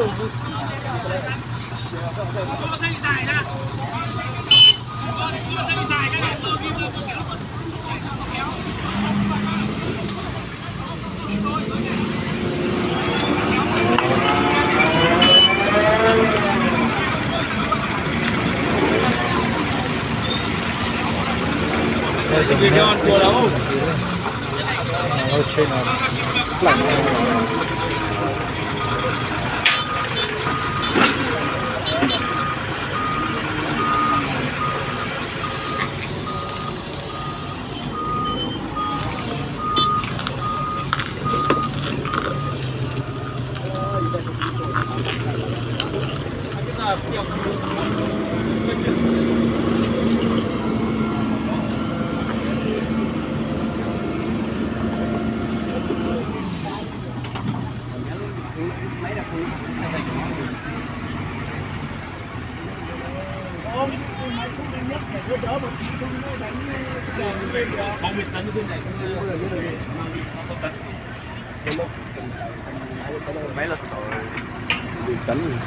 Cái con cua đâu? Ở trên này lạnh. Mấy lần rồi cánh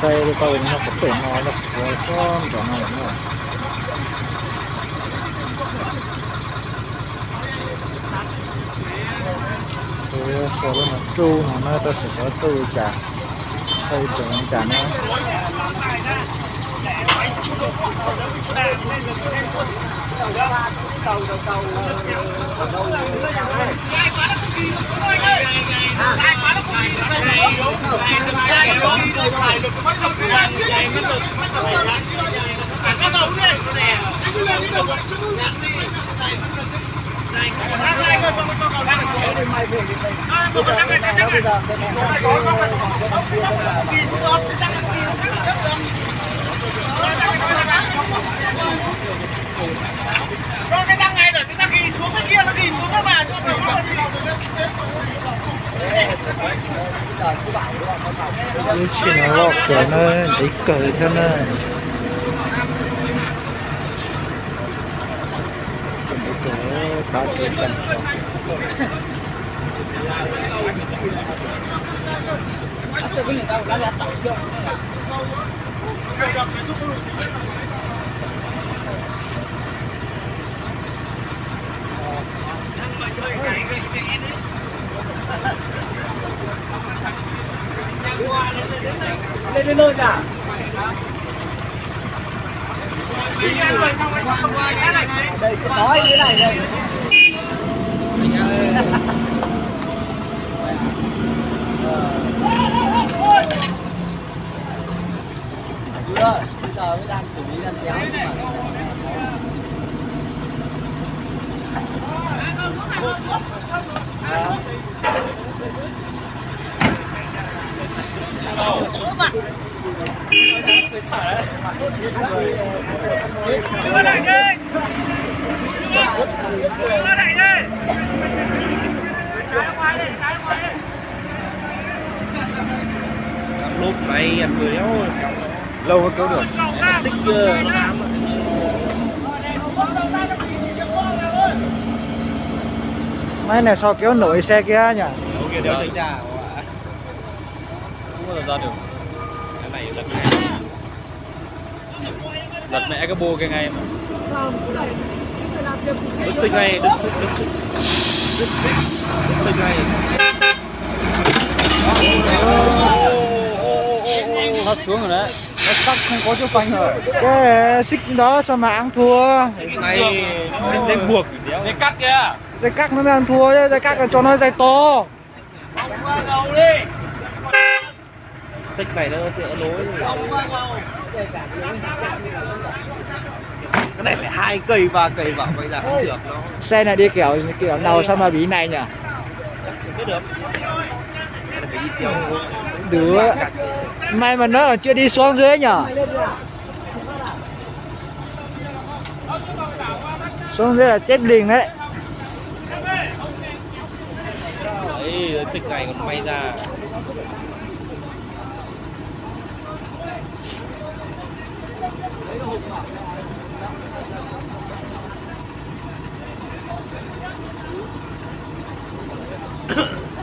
xe đi coi nó có thể nói là với con cả này nữa. Thì sau đó nó tru nó ta sẽ có tru trả xây dựng trả nó. Cho cái răng này rồi chúng ta ghi xuống cái kia nó ghi xuống các bạn cho nó đi vào Cái chuyện nó lọt của nó để cởi cho nó. Có chuyện cần lên nơi cả đây nói thế này đây chưa bây giờ mới đang xử lý đang kéo Đưa lại đi. Đưa lại đi. Trái ngoài đi, trái ngoài đi. lúc này anh người đéo lâu mới cứu được. xích nó ám Máy này sao kéo nổi xe kia nhỉ? đâu kia đéo thấy ra không bao giờ ra được cái này lật mẹ cái bô cái ngay mà đứt xích ngay đứt xích ngay nó xuống rồi đấy, nó cắt không có chỗ phanh rồi. Cái xích đó sao mà ăn thua? Này dây buộc dây cắt kìa. Dây cắt nó mới ăn thua chứ, dây cắt là cho nó dây to. Xích này nó tựa nối. Cái này phải 2 cây 3 cây vào bây giờ không được nó. Xe này đi kiểu nào sao mà bị này nhỉ? Chắc không biết được. Cái này phải đi tiểu. Đứa may mà nó chưa đi xuống dưới nhỉ? Xuống dưới là chết liền đấy. Đấy, xích này còn may ra.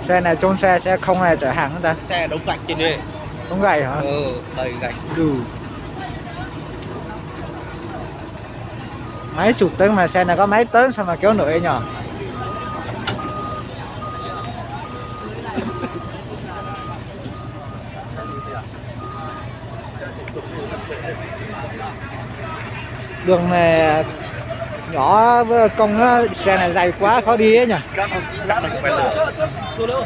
Xe này trôn xe không này chở hàng ta? Xe đống gạch trên đây. Không gầy hả? Đầy gạch. Mấy chục tấn mà xe này có mấy tấn sao mà kéo nổi nhỉ? Đường này nhỏ với công nó xe này dày quá khó đi ấy nhỉ? Các bạn phải lửa. Số nữa.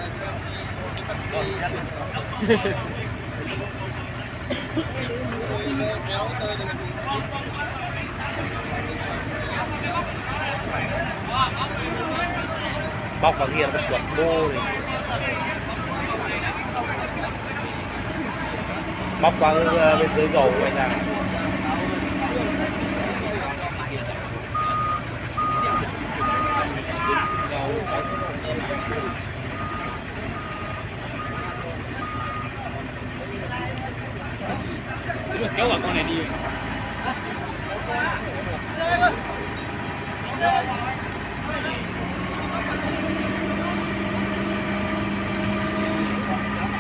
Bóc vào kia nó quật bô này. Bóc qua bên dưới dầu quay ra. Kéo vào con này đi.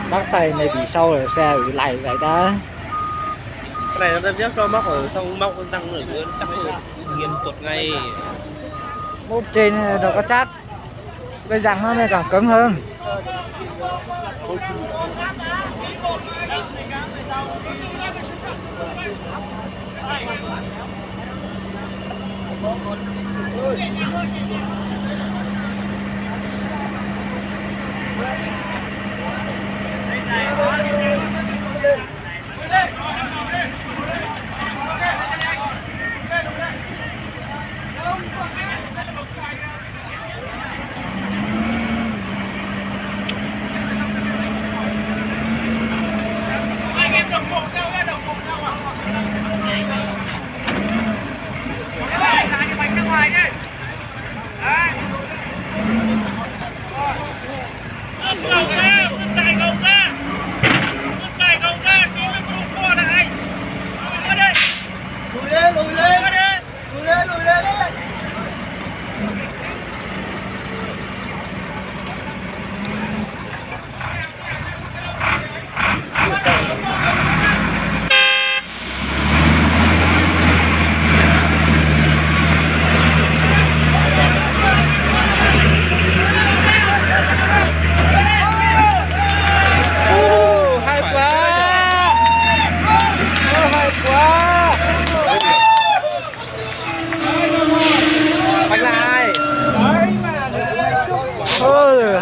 Bác tay này bị sâu rồi xe bị lầy vậy đó. Cái này nó rất cho móc ở xong móc con răng ở dưới chắc rồi nghiền tuột ngay. Mốt trên đâu có chắc. Cái răng nó mới càng cứng hơn.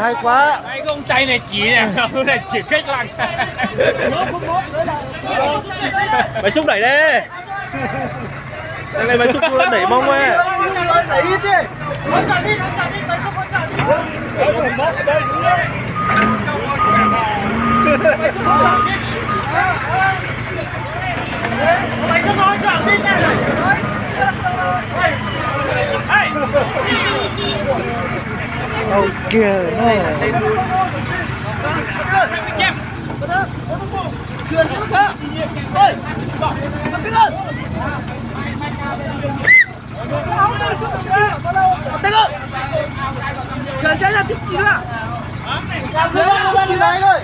Hay quá. Cái ông tay này chỉ này, ông này chỉ cách lặng. Mày xúc đẩy đi. Đây này mày xúc đẩy mông ấy. Đẩy đi chứ. Mày cứ nói chẳng đi nha. Đâu kìa này. Chuyển xuống nữa. Ôi. Cầm cái lên. Tay ơi. Chuyển xe ra 9 nữa. Chuyển xe ra 9 này thôi.